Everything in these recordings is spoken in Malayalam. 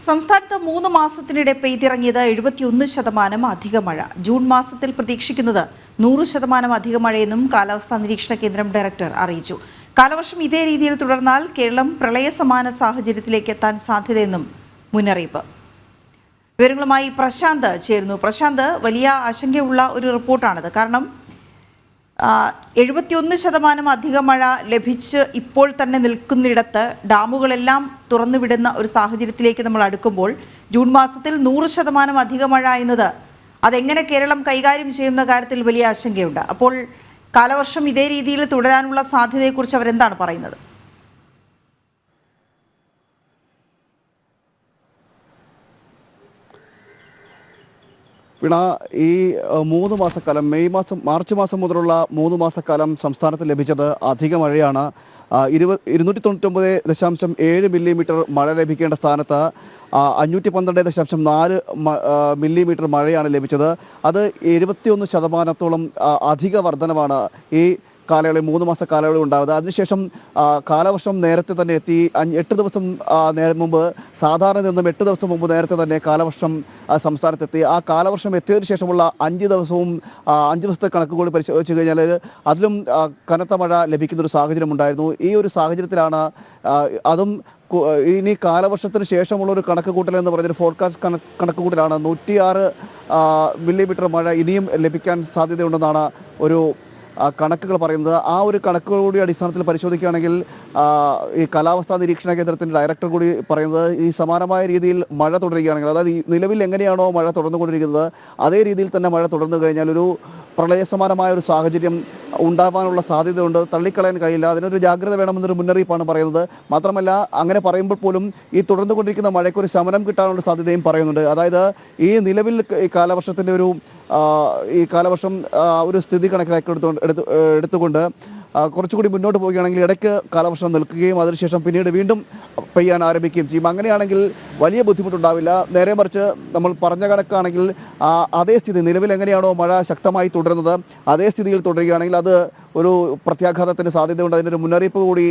സംസ്ഥാനത്ത് 3 മാസത്തിനിടെ പെയ്തിറങ്ങിയത് 71% അധിക മഴ. ജൂൺ മാസത്തിൽ പ്രതീക്ഷിക്കുന്നത് 100% അധിക മഴയെന്നും കാലാവസ്ഥാ നിരീക്ഷണ കേന്ദ്രം ഡയറക്ടർ അറിയിച്ചു. കാലവർഷം ഇതേ രീതിയിൽ തുടർന്നാൽ കേരളം പ്രളയസമാന സാഹചര്യത്തിലേക്ക് എത്താൻ സാധ്യതയെന്നും മുന്നറിയിപ്പ്. വിവരങ്ങളുമായി പ്രശാന്ത് ചേരുന്നു. പ്രശാന്ത്, വലിയ ആശങ്കയുള്ള ഒരു റിപ്പോർട്ടാണിത്. കാരണം 71% അധിക മഴ ലഭിച്ച് ഇപ്പോൾ തന്നെ നിൽക്കുന്നിടത്ത് ഡാമുകളെല്ലാം തുറന്നുവിടുന്ന ഒരു സാഹചര്യത്തിലേക്ക് നമ്മൾ അടുക്കുമ്പോൾ ജൂൺ മാസത്തിൽ 100% അധിക മഴ എന്നത് അതെങ്ങനെ കേരളം കൈകാര്യം ചെയ്യുന്ന കാര്യത്തിൽ വലിയ ആശങ്കയുണ്ട്. അപ്പോൾ കാലവർഷം ഇതേ രീതിയിൽ തുടരാനുള്ള സാധ്യതയെക്കുറിച്ച് അവരെന്താണ് പറയുന്നത്? വീണ, ഈ 3 മാസക്കാലം മാർച്ച് മാസം മുതലുള്ള 3 മാസക്കാലം സംസ്ഥാനത്ത് ലഭിച്ചത് അധിക മഴയാണ്. 299.7 മില്ലിമീറ്റർ മഴ ലഭിക്കേണ്ട സ്ഥാനത്ത് 512.4 മില്ലിമീറ്റർ മഴയാണ് ലഭിച്ചത്. അത് 71% അധിക വർധനമാണ് ഈ കാലയളവിൽ 3 മാസ കാലയളവിൽ ഉണ്ടാകുന്നത്. അതിനുശേഷം കാലവർഷം നേരത്തെ തന്നെ എത്തി. 8 ദിവസം മുമ്പ്, സാധാരണ നിന്നും 8 ദിവസം മുമ്പ് നേരത്തെ തന്നെ കാലവർഷം സംസ്ഥാനത്തെത്തി. ആ കാലവർഷം എത്തിയതിനു ശേഷമുള്ള 5 ദിവസത്തെ കണക്ക് കൂടി പരിശോധിച്ച് കഴിഞ്ഞാൽ അതിലും കനത്ത മഴ ലഭിക്കുന്നൊരു സാഹചര്യം ഉണ്ടായിരുന്നു. ഈ ഒരു സാഹചര്യത്തിലാണ് അതും ഇനി കാലവർഷത്തിന് ശേഷമുള്ള ഒരു കണക്ക് കൂട്ടൽ എന്ന് പറഞ്ഞൊരു ഫോർകാസ്റ്റ് കണക്ക് കൂട്ടലാണ് 106 മില്ലിമീറ്റർ മഴ ഇനിയും ലഭിക്കാൻ സാധ്യതയുണ്ടെന്നാണ് ഒരു കണക്കുകൾ പറയുന്നത്. ആ ഒരു കണക്കുകളുടെ അടിസ്ഥാനത്തിൽ പരിശോധിക്കുകയാണെങ്കിൽ ഈ കാലാവസ്ഥാ നിരീക്ഷണ കേന്ദ്രത്തിൻ്റെ ഡയറക്ടർ കൂടി പറയുന്നത് ഈ സമാനമായ രീതിയിൽ മഴ തുടരുകയാണെങ്കിൽ, അതായത് നിലവിൽ എങ്ങനെയാണോ മഴ തുടർന്നുകൊണ്ടിരിക്കുന്നത് അതേ രീതിയിൽ തന്നെ മഴ തുടർന്നു കഴിഞ്ഞാൽ ഒരു പ്രളയസമാനമായ ഒരു സാഹചര്യം ഉണ്ടാവാനുള്ള സാധ്യതയുണ്ട്. തള്ളിക്കളയാൻ കഴിയില്ല. അതിനൊരു ജാഗ്രത വേണമെന്നൊരു മുന്നറിയിപ്പാണ് പറയുന്നത്. മാത്രമല്ല, അങ്ങനെ പറയുമ്പോൾ പോലും ഈ തുടർന്നുകൊണ്ടിരിക്കുന്ന മഴയ്ക്കൊരു ശമനം കിട്ടാനുള്ള സാധ്യതയും പറയുന്നുണ്ട്. അതായത് ഈ നിലവിൽ ഈ കാലവർഷത്തിൻ്റെ ഈ കാലവർഷം ഒരു സ്ഥിതി കണക്കിലാക്കി എടുത്തുകൊണ്ട് കുറച്ചുകൂടി മുന്നോട്ട് പോവുകയാണെങ്കിൽ ഇടയ്ക്ക് കാലവർഷം നിൽക്കുകയും അതിനുശേഷം പിന്നീട് വീണ്ടും പെയ്യാൻ ആരംഭിക്കുകയും ചെയ്യും. അങ്ങനെയാണെങ്കിൽ വലിയ ബുദ്ധിമുട്ടുണ്ടാവില്ല. നേരെ മറിച്ച് നമ്മൾ പറഞ്ഞ കണക്കാണെങ്കിൽ അതേ സ്ഥിതി, നിലവിൽ എങ്ങനെയാണോ മഴ ശക്തമായി തുടരുന്നത് അതേ സ്ഥിതിയിൽ തുടരുകയാണെങ്കിൽ അത് ഒരു പ്രത്യാഘാതത്തിന് സാധ്യതയുണ്ട്. അതിനൊരു മുന്നറിയിപ്പ് കൂടി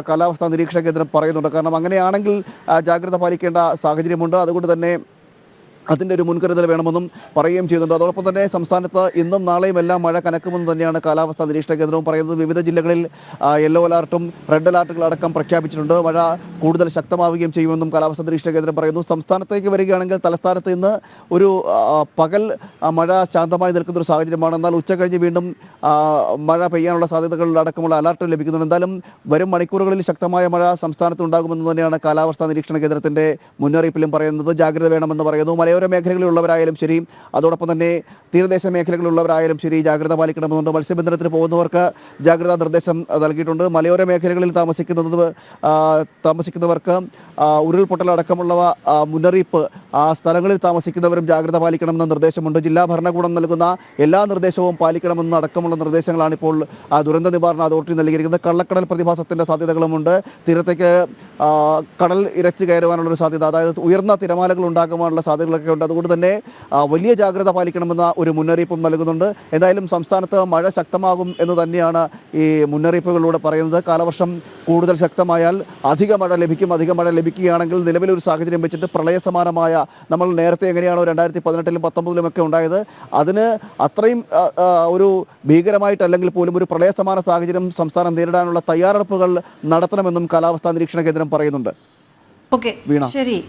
കാലാവസ്ഥാ നിരീക്ഷണ കേന്ദ്രം പറയുന്നുണ്ട്. കാരണം അങ്ങനെയാണെങ്കിൽ ജാഗ്രത പാലിക്കേണ്ട സാഹചര്യമുണ്ട്. അതുകൊണ്ട് തന്നെ അതിൻ്റെ ഒരു മുൻകരുതൽ വേണമെന്നും പറയുകയും ചെയ്യുന്നുണ്ട്. അതോടൊപ്പം തന്നെ സംസ്ഥാനത്ത് ഇന്നും നാളെയും എല്ലാം മഴ കനക്കുമെന്ന് തന്നെയാണ് കാലാവസ്ഥാ നിരീക്ഷണ കേന്ദ്രവും പറയുന്നത്. വിവിധ ജില്ലകളിൽ യെല്ലോ അലർട്ടും റെഡ് അലർട്ടുകളടക്കം പ്രഖ്യാപിച്ചിട്ടുണ്ട്. മഴ കൂടുതൽ ശക്തമാവുകയും ചെയ്യുമെന്നും കാലാവസ്ഥാ നിരീക്ഷണ കേന്ദ്രം പറയുന്നു. സംസ്ഥാനത്തേക്ക് വരികയാണെങ്കിൽ തലസ്ഥാനത്ത് ഇന്ന് ഒരു പകൽ മഴ ശാന്തമായി നിൽക്കുന്ന ഒരു സാഹചര്യമാണ്. എന്നാൽ ഉച്ച കഴിഞ്ഞ് വീണ്ടും മഴ പെയ്യാനുള്ള സാധ്യതകളിലടക്കമുള്ള അലർട്ട് ലഭിക്കുന്നുണ്ട്. എന്തായാലും വരും മണിക്കൂറുകളിൽ ശക്തമായ മഴ സംസ്ഥാനത്ത് ഉണ്ടാകുമെന്ന് തന്നെയാണ് കാലാവസ്ഥാ നിരീക്ഷണ കേന്ദ്രത്തിൻ്റെ മുന്നറിയിപ്പിലും പറയുന്നത്. ജാഗ്രത വേണമെന്ന് പറയുന്നു. മലയോര മേഖലകളിലുള്ളവരായാലും ശരി, അതോടൊപ്പം തന്നെ തീരദേശ മേഖലകളിലുള്ളവരായാലും ശരി ജാഗ്രത പാലിക്കണമെന്നുണ്ട്. മത്സ്യബന്ധനത്തിന് പോകുന്നവർക്ക് ജാഗ്രതാ നിർദ്ദേശം നൽകിയിട്ടുണ്ട്. മലയോര മേഖലകളിൽ താമസിക്കുന്നവർക്ക് ഉരുൾപൊട്ടലടക്കമുള്ളവ മുന്നറിയിപ്പ്, ആ സ്ഥലങ്ങളിൽ താമസിക്കുന്നവരും ജാഗ്രത പാലിക്കണമെന്ന നിർദ്ദേശമുണ്ട്. ജില്ലാ ഭരണകൂടം നൽകുന്ന എല്ലാ നിർദ്ദേശവും പാലിക്കണമെന്ന അടക്കമുള്ള നിർദ്ദേശങ്ങളാണ് ഇപ്പോൾ ദുരന്ത നിവാരണ അതോറിറ്റി നൽകിയിരിക്കുന്നത്. കള്ളക്കടൽ പ്രതിഭാസത്തിൻ്റെ സാധ്യതകളുമുണ്ട്. തീരത്തേക്ക് കടൽ ഇരച്ചു കയറുവാനുള്ളൊരു സാധ്യത, അതായത് ഉയർന്ന തിരമാലകൾ ഉണ്ടാകുവാനുള്ള സാധ്യതകളൊക്കെ ഉണ്ട്. അതുകൊണ്ട് തന്നെ വലിയ ജാഗ്രത പാലിക്കണമെന്ന ഒരു മുന്നറിയിപ്പും നൽകുന്നുണ്ട്. എന്തായാലും സംസ്ഥാനത്ത് മഴ ശക്തമാകും എന്ന് തന്നെയാണ് ഈ മുന്നറിയിപ്പുകളിലൂടെ പറയുന്നത്. കാലവർഷം കൂടുതൽ ശക്തമായാൽ അധിക മഴ ലഭിക്കുകയാണെങ്കിൽ നിലവിലൊരു സാഹചര്യം വെച്ചിട്ട് പ്രളയസമാനമായ, നമ്മൾ നേരത്തെ എങ്ങനെയാണോ 2018-ലും 2019-ലും ഒക്കെ ഉണ്ടായത് അതിന് അത്രയും ഒരു ഭീകരമായിട്ടല്ലെങ്കിൽ പോലും ഒരു പ്രളയസമാന സാഹചര്യം സംസ്ഥാനം നേരിടാനുള്ള തയ്യാറെടുപ്പുകൾ നടത്തണമെന്നും കാലാവസ്ഥാ നിരീക്ഷണ കേന്ദ്രം പറയുന്നുണ്ട്. ഓക്കെ, ശരി.